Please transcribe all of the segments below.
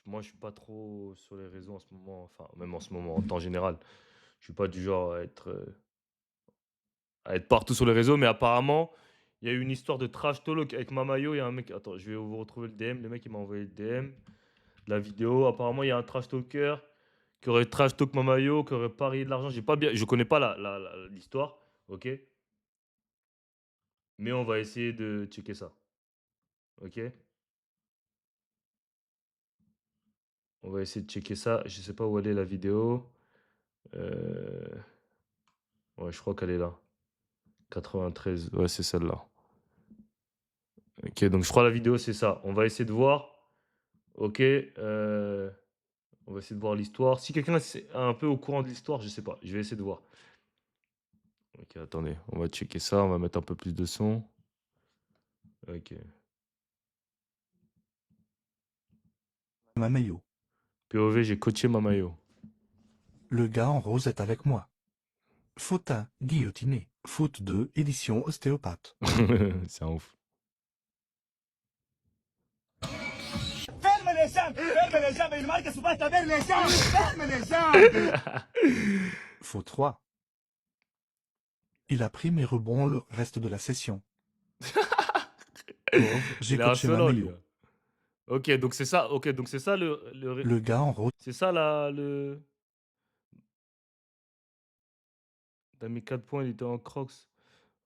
Moi, je suis pas trop sur les réseaux en ce moment, enfin, même en ce moment, en temps général. Je suis pas du genre à être partout sur les réseaux, mais apparemment, il y a eu une histoire de trash talk avec Mamayo. Il y a un mec, attends, je vais vous retrouver le DM. Le mec, il m'a envoyé le DM, la vidéo. Apparemment, il y a un trash talker qui aurait trash talk Mamayo, qui aurait parié de l'argent. J'ai pas bien, je connais pas l'histoire, ok? Mais on va essayer de checker ça, ok? On va essayer de checker ça. Je sais pas où elle est la vidéo. Euh, Ouais, je crois qu'elle est là. 93, ouais, c'est celle-là. Ok, donc je crois la vidéo, c'est ça. On va essayer de voir. Ok, on va essayer de voir l'histoire. Si quelqu'un est un peu au courant de l'histoire, je sais pas. Je vais essayer de voir. Ok, attendez, on va checker ça. On va mettre un peu plus de son. Ok. Mamayo. POV, j'ai coaché Mamayo. Le gars en rose est avec moi. Faute 1, guillotiné. Faute 2, édition ostéopathe. C'est un ouf. Ferme les jambes, ferme les jambes, il marque su basta, ferme les jambes, ferme les jambes. Faute 3. Il a pris mes rebonds le reste de la session. Pauvre, j'ai Il est coaché insolent, lui. Mamayo. Là. Ok, donc c'est ça. Ok, donc c'est ça Le gars en rose. c'est ça le. T'as mis 4 points, il était en crocs.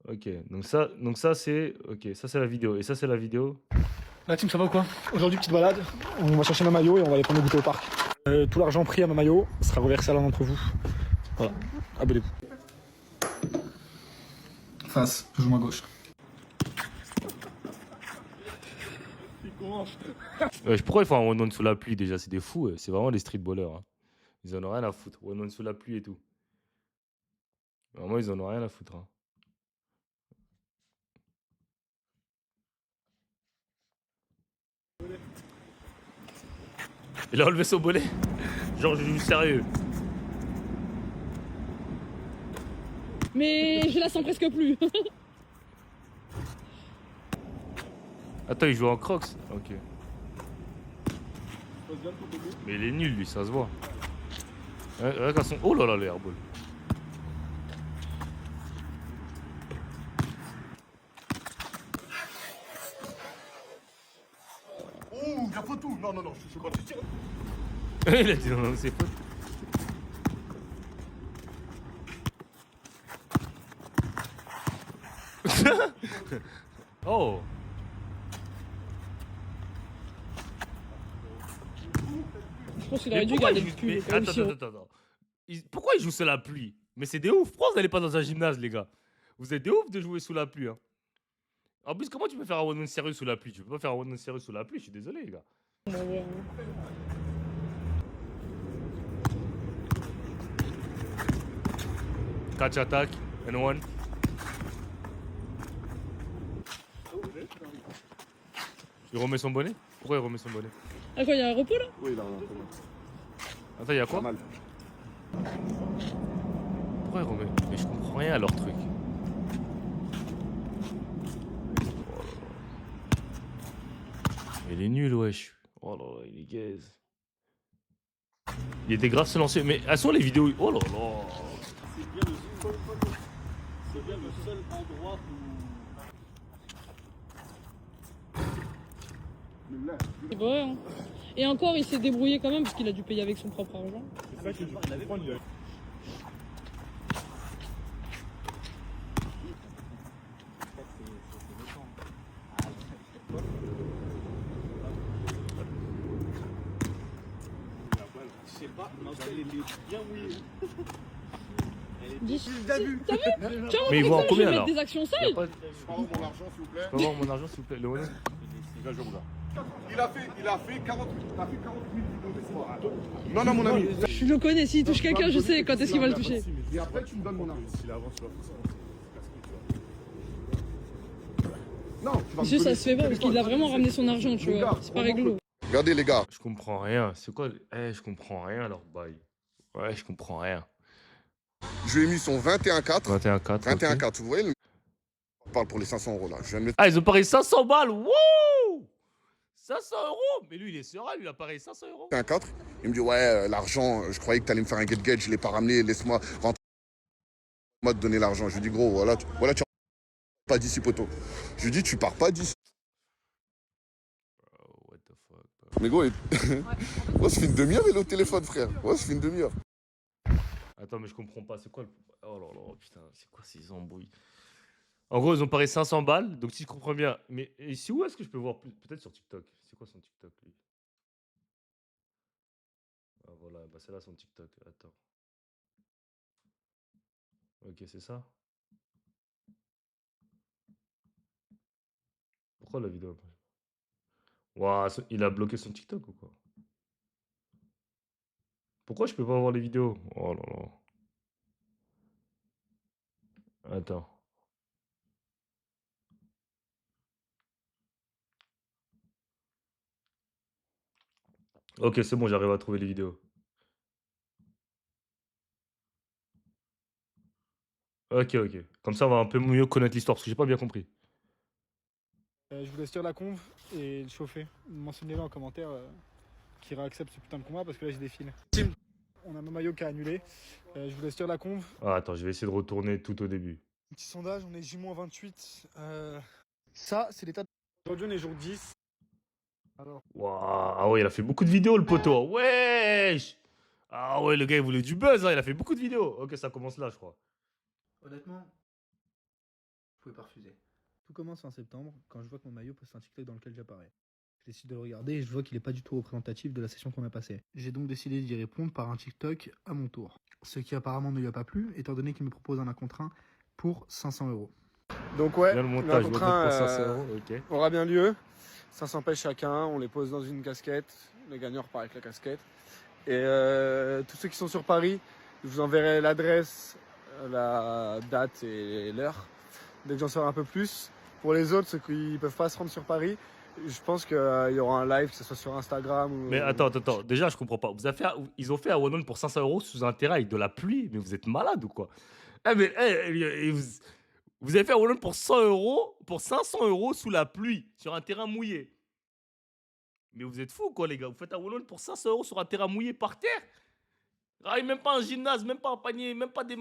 Ok, donc ça c'est. Ok, ça c'est la vidéo. Et ça c'est la vidéo. La team, ça va ou quoi? Aujourd'hui, petite balade. On va chercher Mamayo et on va aller prendre le goûter au parc. Tout l'argent pris à Mamayo sera reversé à l'un d'entre vous. Voilà, abonnez-vous. Face, je joue à gauche. Pourquoi ils font un one-on sous la pluie déjà? C'est des fous. C'est vraiment des streetballers. Hein. Ils en ont rien à foutre. One-on sous la pluie et tout. Vraiment, ils en ont rien à foutre. Hein. Il a enlevé son bonnet. Genre, je suis sérieux. Mais je la sens presque plus. Attends, il joue en crocs. Ok. Mais il est nul, lui, ça se voit. Regarde son. Oh là là, les airballs. Ouh, la photo, non, non, non, je sais pas, tu tires. Il a dit non, non, c'est faute. Oh. Je pense qu'il Mais aurait dû pourquoi garder il le joue... cul. Mais Comme attends, si on- attends. Pourquoi il joue sous la pluie? Mais c'est des ouf. Pourquoi vous n'allez pas dans un gymnase, les gars? Vous êtes des ouf de jouer sous la pluie. Hein. En plus, comment tu peux faire un one-on sérieux sous la pluie? Tu peux pas faire un one-on sérieux sous la pluie, je suis désolé, les gars. Ouais. Catch attack, N1. Il remet son bonnet? Pourquoi il remet son bonnet? Ah quoi, il y a un repos là? Oui, là, Attends, il y a quoi? mal. Pourquoi il remet? Mais je comprends rien à leur truc. Mais il est nul, wesh. Oh là là, il est gaze. Il était grave se lancer. Mais elles sont les vidéos. Oh là là. C'est bien le seul endroit où. C'est vrai, hein. Et encore, il s'est débrouillé quand même parce qu'il a dû payer avec son propre argent. C'est ça que je prends le. Je sais pas, non, elle était bien mouillée. Dis- T'as vu? T'as vu? Tu vois, Mais il par vaut en exemple, je combien vais mettre alors? des actions Y a sales. pas... Je prends mon argent, s'il vous plaît. Je peux avoir mon argent, s'il vous plaît. Le one. Là, je regarde. Il a fait 40 000. T'as fait 40 000 vidéos de soir. Non, non, mon ami. Je le connais, s'il touche quelqu'un, je sais quand est-ce qu'il va le toucher. Et après, tu me donnes mon argent. Non, tu vas me Monsieur, ça donner se fait pas parce qu'il a vraiment ramené son argent, tu vois. C'est pas réglo. Regardez, les gars. Je comprends rien. C'est quoi? Je comprends rien leur bail. Ouais, je comprends rien. Je lui ai mis son 21,4. 21-4. 21,4, vous voyez? On parle pour les 500 € là. Je viens de mettre. Ah, ils ont parié 500 balles. Wouh! 500 euros. Mais lui, il est serein, lui, il a pareil 500 euros. un 4. Il me dit ouais, l'argent, je croyais que tu allais me faire un get-get, je l'ai pas ramené, laisse-moi rentrer. Moi te donner l'argent. Je lui dis gros, voilà, tu pars pas d'ici poteau. Je lui dis tu pars pas d'ici. Oh, what the fuck, bro. Mais gros, moi ça fait une demi-heure il est au téléphone frère. Moi ça fait une demi-heure. Attends, mais je comprends pas. C'est quoi le. Oh là là, putain, c'est quoi ces embrouilles? En gros, ils ont paré 500 balles. Donc, si je comprends bien. Mais ici, où est-ce que je peux voir plus? Peut-être sur TikTok. C'est quoi son TikTok, lui? Ah, voilà, bah, c'est là son TikTok. Attends. Ok, c'est ça. Pourquoi la vidéo? Ouah, il a bloqué son TikTok ou quoi? Pourquoi je peux pas voir les vidéos? Oh là là. Attends. Ok, c'est bon, j'arrive à trouver les vidéos. Ok, ok. Comme ça, on va un peu mieux connaître l'histoire parce que j'ai pas bien compris. Je vous laisse tirer la conve et le chauffer. Mentionnez-le en commentaire qui réaccepte ce putain de combat parce que là j'ai des fils. On a Mamayo qui a annulé. Je vous laisse tirer la conve. Ah, attends, je vais essayer de retourner tout au début. Petit sondage, on est J-28. Ça, c'est l'état. Aujourd'hui, on est jour 10. Alors, Waouh, ah ouais, il a fait beaucoup de vidéos, le poteau. Wesh! Ah ouais, le gars, il voulait du buzz, hein, il a fait beaucoup de vidéos. Ok, ça commence là, je crois. Honnêtement, je pouvais pas refuser. Tout commence en septembre quand je vois que mon maillot poste un TikTok dans lequel j'apparais. Je décide de le regarder et je vois qu'il n'est pas du tout représentatif de la session qu'on a passée. J'ai donc décidé d'y répondre par un TikTok à mon tour. Ce qui apparemment ne lui a pas plu, étant donné qu'il me propose un contre 1 pour 500 €. donc ouais, Bien le montage, l'un je contre vais un, mettre pour 500 euros, ok. aura bien lieu. 500 pèches chacun, on les pose dans une casquette. Le gagnant repart avec la casquette. Et tous ceux qui sont sur Paris, je vous enverrai l'adresse, la date et l'heure. Dès que j'en saurai un peu plus. Pour les autres, ceux qui ne peuvent pas se rendre sur Paris, je pense qu'il y aura un live, que ce soit sur Instagram ou... Mais attends. Déjà, je comprends pas. Ils ont fait un one-on pour 500 euros sous un terrain avec de la pluie. Mais vous êtes malade ou quoi? Eh, mais vous avez fait un one-on pour 100 euros, pour 500 euros sous la pluie, sur un terrain mouillé. Mais vous êtes fous, quoi, les gars. Vous faites un one-on pour 500 euros sur un terrain mouillé par terre. Ah, et même pas un gymnase, même pas un panier, même pas des.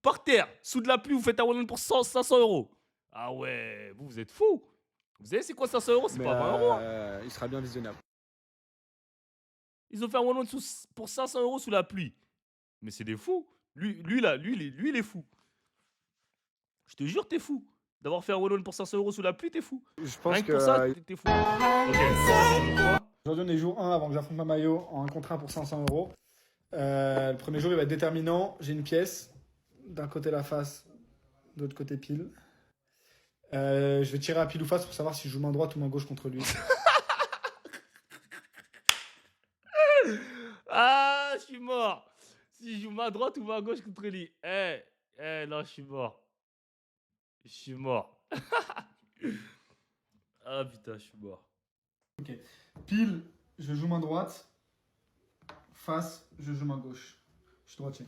Par terre, sous de la pluie, vous faites un one-on pour 500 euros. Ah ouais, vous êtes fous. Vous savez, c'est quoi 500 euros? C'est Mais, pas 20 euros. Hein. il sera bien visionnable. Ils ont fait un one-on pour 500 euros sous la pluie. Mais c'est des fous. Lui, il est fou. Je te jure, t'es fou. D'avoir fait un one-on pour 500 euros sous la pluie, t'es fou. Je pense Rien que que... pour ça, t'es fou. Ok, Aujourd'hui, on est jour 1 avant que j'affronte Mamayo en 1 contre 1 pour 500 €. Le premier jour, il va être déterminant. J'ai une pièce. D'un côté la face, de l'autre côté pile. Je vais tirer à pile ou face pour savoir si je joue main droite ou main gauche contre lui. Ah, je suis mort. Si je joue main droite ou main gauche contre lui. Non, je suis mort. Je suis mort. Ah putain, je suis mort. Ok. Pile, je joue main droite. Face, je joue main gauche. Je suis droitier.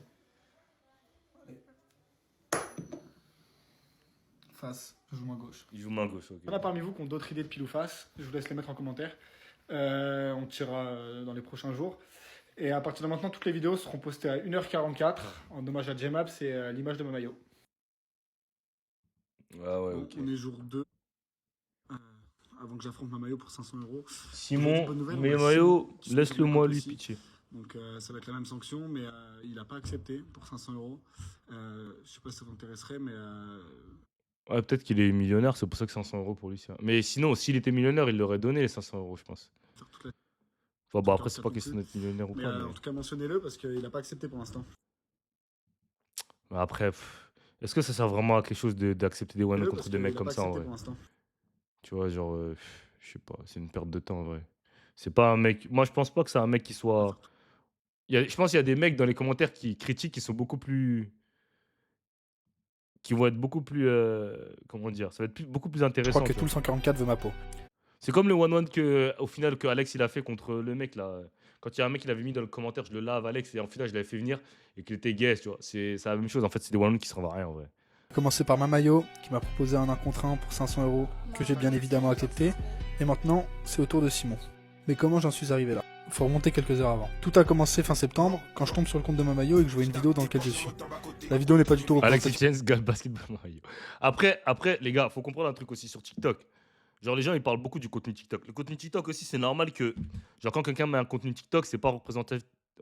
Allez. Face, je joue main gauche. Il joue main gauche, ok. Il y en a parmi vous qui ont d'autres idées de pile ou face. Je vous laisse les mettre en commentaire. On tirera dans les prochains jours. Et à partir de maintenant, toutes les vidéos seront postées à 1h44. En hommage à Jemab, c'est l'image de Mamayo. Ah ouais, ok. On est jour 2. Avant que j'affronte Mamayo pour 500 €. Simon, Bonne nouvelle, mais on a Mayo, Simon qui laisse-le moi lui, aussi. pitié. Donc ça va être la même sanction, mais il n'a pas accepté pour 500 €. Je sais pas si ça vous intéresserait, mais... Ouais, peut-être qu'il est millionnaire, c'est pour ça que 500 euros pour lui. Ça. Mais sinon, s'il était millionnaire, il l'aurait donné les 500 euros, je pense. faire toute la... Enfin, bon, après, faire c'est pas non question plus. d'être millionnaire ou Mais pas. en tout cas, mentionnez-le parce qu'il n'a pas accepté pour l'instant. Mais après, est-ce que ça sert vraiment à quelque chose d'accepter des one Parce contre des qu'il mecs a comme pas ça en accepté vrai? pour l'instant. Tu vois, genre, je sais pas, c'est une perte de temps en vrai. C'est pas un mec. Moi, je pense pas que c'est un mec qui soit. Je pense qu'il y a des mecs dans les commentaires qui critiquent qui sont beaucoup plus. Qui vont être beaucoup plus. Comment dire? Ça va être beaucoup plus Je intéressant. crois que tu tout le 144 veut ma peau. C'est comme le one-one au final que Alex il a fait contre le mec là. Quand il y a un mec qui l'avait mis dans le commentaire, je le lave Alex et en final je l'avais fait venir et qu'il était gay, tu vois. C'est la même chose en fait, c'est des one-one qui servent à rien en vrai. Commencer par Mamayo, qui m'a proposé un 1 contre 1 pour 500 € que j'ai bien évidemment accepté. Et maintenant, c'est au tour de Simon. Mais comment j'en suis arrivé là? Faut remonter quelques heures avant. Tout a commencé fin septembre, quand je tombe sur le compte de Mamayo et que je vois une vidéo dans laquelle je suis. La vidéo n'est pas du tout Alex représentative. Etienne, gars, basketball Mario. Après, les gars, faut comprendre un truc aussi sur TikTok. Genre, les gens, ils parlent beaucoup du contenu TikTok. Le contenu TikTok aussi, c'est normal que, genre, quand quelqu'un met un contenu TikTok, c'est pas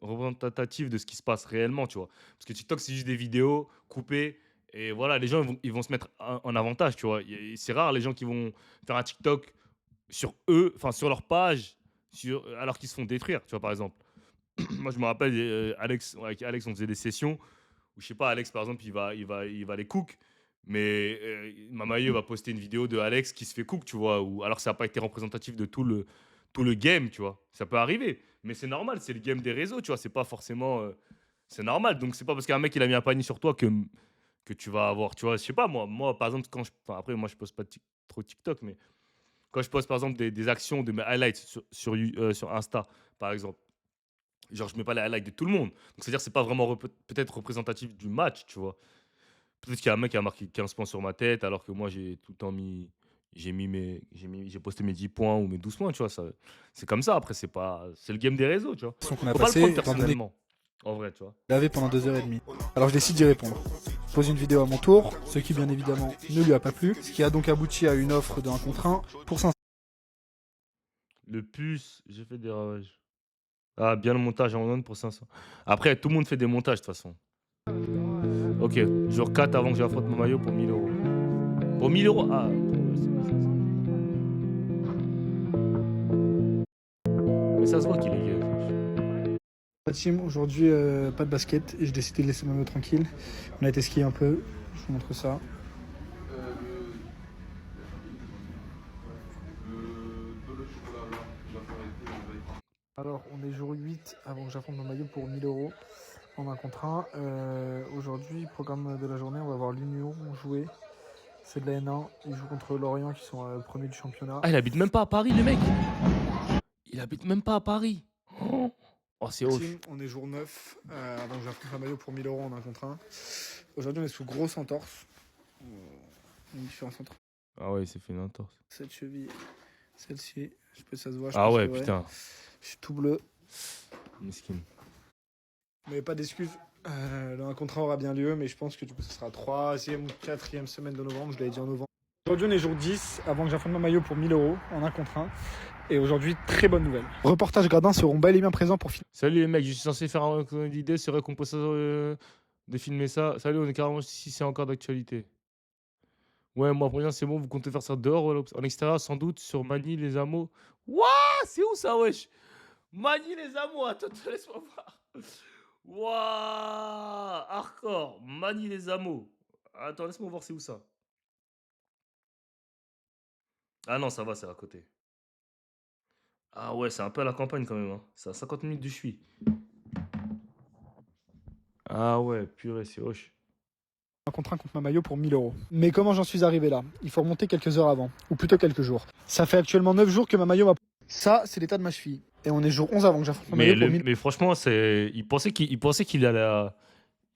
représentatif de ce qui se passe réellement, tu vois. Parce que TikTok, c'est juste des vidéos coupées. Et voilà, les gens, ils vont se mettre en avantage, tu vois. C'est rare les gens qui vont faire un TikTok sur eux, enfin, sur leur page, alors qu'ils se font détruire, tu vois, par exemple. Moi, je me rappelle, avec Alex, on faisait des sessions où, je sais pas, Alex, par exemple, il va les cook, mais Mamayo va poster une vidéo de Alex qui se fait cook, tu vois, alors que ça n'a pas été représentatif de tout le game, tu vois. Ça peut arriver, mais c'est normal, c'est le game des réseaux, tu vois, c'est pas forcément. C'est normal, donc c'est pas parce qu'un mec il a mis un panier sur toi que tu vas avoir, tu vois, je sais pas, moi par exemple, enfin, après, moi je poste pas trop TikTok, mais quand je poste par exemple des actions de mes highlights sur Insta, par exemple. Genre, je mets pas les highlights de tout le monde. Donc, c'est-à-dire que c'est pas vraiment peut-être représentatif du match, tu vois. Peut-être qu'il y a un mec qui a marqué 15 points sur ma tête, alors que moi, j'ai tout le temps mis. J'ai posté mes 10 points ou mes 12 points, tu vois. C'est comme ça, après, c'est le game des réseaux, tu vois. Qu'on a Faut pas le passé, prendre étant donné personnellement. En vrai, tu vois. lavé pendant 2h30. Alors je décide d'y répondre. Je pose une vidéo à mon tour, ce qui bien évidemment ne lui a pas plu, ce qui a donc abouti à une offre de 1 contre 1 pour 500. Le puce, j'ai fait des ravages. Ah, bien le montage en onde pour 500. Après, tout le monde fait des montages, de toute façon. Ok, jour 4 avant que j'affronte mon maillot pour 1000 euros. Pour 1000 euros. Ah, mais ça se voit qu'il est gay. La team, aujourd'hui pas de basket et j'ai décidé de laisser Mamayo tranquille. On a été skier un peu, je vous montre ça. Alors on est jour 8 avant que j'affronte Mamayo pour 1000 euros en 1 contre 1. Aujourd'hui, programme de la journée, on va voir l'Union jouer. C'est de la N1, ils jouent contre Lorient qui sont premiers du championnat. Ah, il habite même pas à Paris, le mec. Il habite même pas à Paris. Oh, c'est ouf. Team, on est jour 9 avant que j'affronte Mamayo pour 1000 euros en 1 contre 1. Aujourd'hui on est sous grosse entorse. Une différence entre Ah ouais, il s'est fait une entorse. cette cheville, celle-ci, je sais pas si ça se voit. Ah ouais, putain. Je suis tout bleu, Miskin. mais pas d'excuses. Le 1 contre 1 aura bien lieu, mais je pense que du coup ce sera 3e ou 4e semaine de novembre, je l'avais dit en novembre. Aujourd'hui on est jour 10 avant que j'affronte Mamayo pour 1000 euros en 1 contre 1. Et aujourd'hui, très bonne nouvelle. Reportage gradins seront bel et bien présents pour finir. Salut les mecs, je suis censé faire une idée, c'est vrai qu'on peut de filmer ça. Salut, on est carrément si c'est encore d'actualité. Ouais, moi pour rien, c'est bon, vous comptez faire ça dehors ou en extérieur, sans doute, sur Mani les Hameaux. Wouah, c'est où ça, wesh? Mani les Hameaux, attends, laisse-moi voir. Wouah, hardcore, Mani les Hameaux. Attends, laisse-moi voir c'est où ça. Ah non, ça va, c'est à côté. Ah ouais, c'est un peu à la campagne quand même, hein. C'est à 50 minutes du Chuy. Ah ouais, purée, c'est hoche. Un contre Mamayo pour 1000 euros. Mais comment j'en suis arrivé là? Il faut remonter quelques heures avant, ou plutôt quelques jours. Ça fait actuellement 9 jours que Mamayo m'a... Ça, c'est l'état de ma cheville. Et on est jour 11 avant que j'affronte Mamayo pour 1000 euros. Mais franchement, il pensait qu'il allait...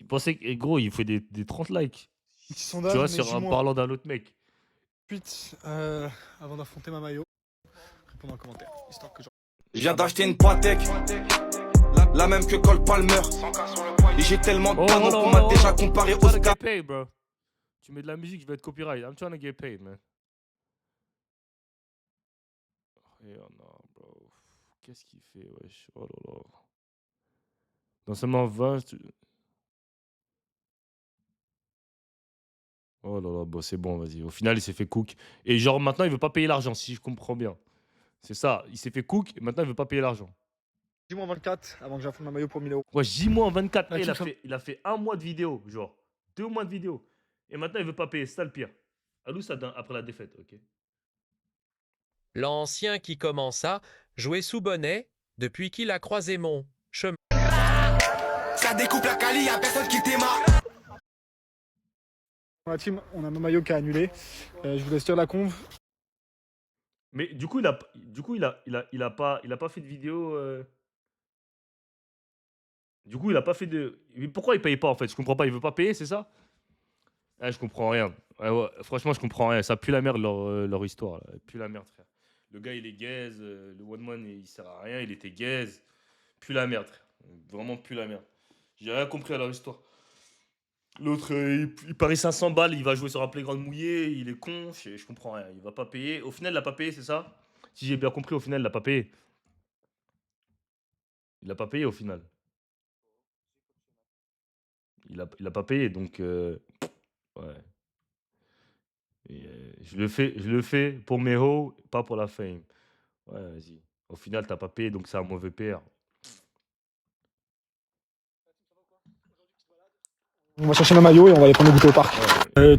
Il pensait que, gros, il fait des 30 likes. Petit Tu sondage, vois, en parlant d'un autre mec. Ensuite, avant d'affronter Mamayo, répondre en commentaire, histoire que Je viens d'acheter une Patek, la même que Cole Palmer. Et j'ai tellement de canons qu'on m'a déjà comparé au Scar. Paid, bro. Tu mets de la musique, je vais être copyright. I'm trying to get paid, man. Oh non, bro. Qu'est-ce qu'il fait, wesh? Oh là là. Dans seulement 20... Oh là là, bon, c'est bon, vas-y. Au final, il s'est fait cook. Et genre, maintenant, il veut pas payer l'argent, si je comprends bien. C'est ça. Il s'est fait cook et maintenant, il veut pas payer l'argent. J-24 avant que j'affronte Mamayo pour 1000 euros. Ouais, J-24. La Il a fait 1 mois de vidéo, genre. 2 mois de vidéo. Et maintenant, il veut pas payer. C'est ça le pire. Alou, ça après la défaite, ok. L'ancien qui commença jouait sous bonnet depuis qu'il a croisé mon chemin. Ça découpe la Cali, y'a personne qui démarre. Dans la team, on a Mamayo qui a annulé. Je vous laisse dire la conve. Mais du coup, il a pas fait de vidéo. Du coup, il a pas fait de. Mais pourquoi il paye pas en fait? Je comprends pas. Il veut pas payer, c'est ça? Ah, je comprends rien. Ouais, franchement, je comprends rien. Ça pue la merde leur histoire. Là. Pue la merde, frère. Le gars, il est gaze. Le one man, il sert à rien. Il était gaze. Plus la merde, frère. Vraiment plus la merde. J'ai rien compris à leur histoire. L'autre, il parie 500 balles, il va jouer sur un playground mouillé, il est con, je comprends rien, il va pas payer. Au final, il l'a pas payé, c'est ça? Si j'ai bien compris, au final, il l'a pas payé. Il l'a pas payé au final. Il a pas payé, donc ouais. Et, je le fais pour mes hoes, pas pour la fame. Ouais, vas-y. Au final, t'as pas payé, donc c'est un mauvais PR. On va chercher ma maillot et on va aller prendre le goûter au parc.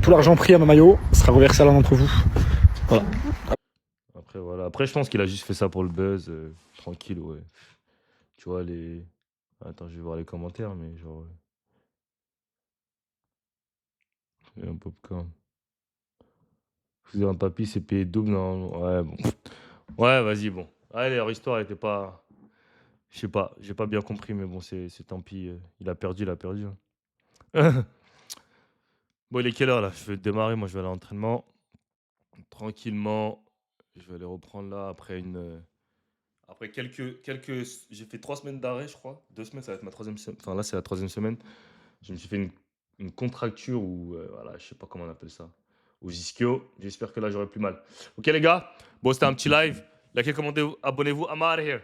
Tout l'argent pris à ma maillot sera reversé à l'un d'entre vous. Voilà. Après, voilà. Après, je pense qu'il a juste fait ça pour le buzz. Tranquille, ouais. Tu vois, les. Attends, je vais voir les commentaires, mais genre. Un popcorn. Vous un papy, c'est payé double, non? Ouais, bon. Ouais, vas-y, bon. Ouais, leur histoire était pas. Je sais pas, j'ai pas bien compris, mais bon, c'est tant pis. Il a perdu, il a perdu. Hein. Bon, il est quelle heure là? Je vais démarrer, moi je vais aller à l'entraînement. Tranquillement. Je vais aller reprendre là après une. Après quelques. J'ai fait 3 semaines d'arrêt, je crois. 2 semaines, ça va être ma troisième semaine. Enfin là, c'est la troisième semaine. Je me suis fait une contracture ou. Voilà, je sais pas comment on appelle ça. Au ischio. J'espère que là, j'aurai plus mal. Ok, les gars? Bon, c'était un petit live. Likez, commentez, abonnez-vous. I'm out of here.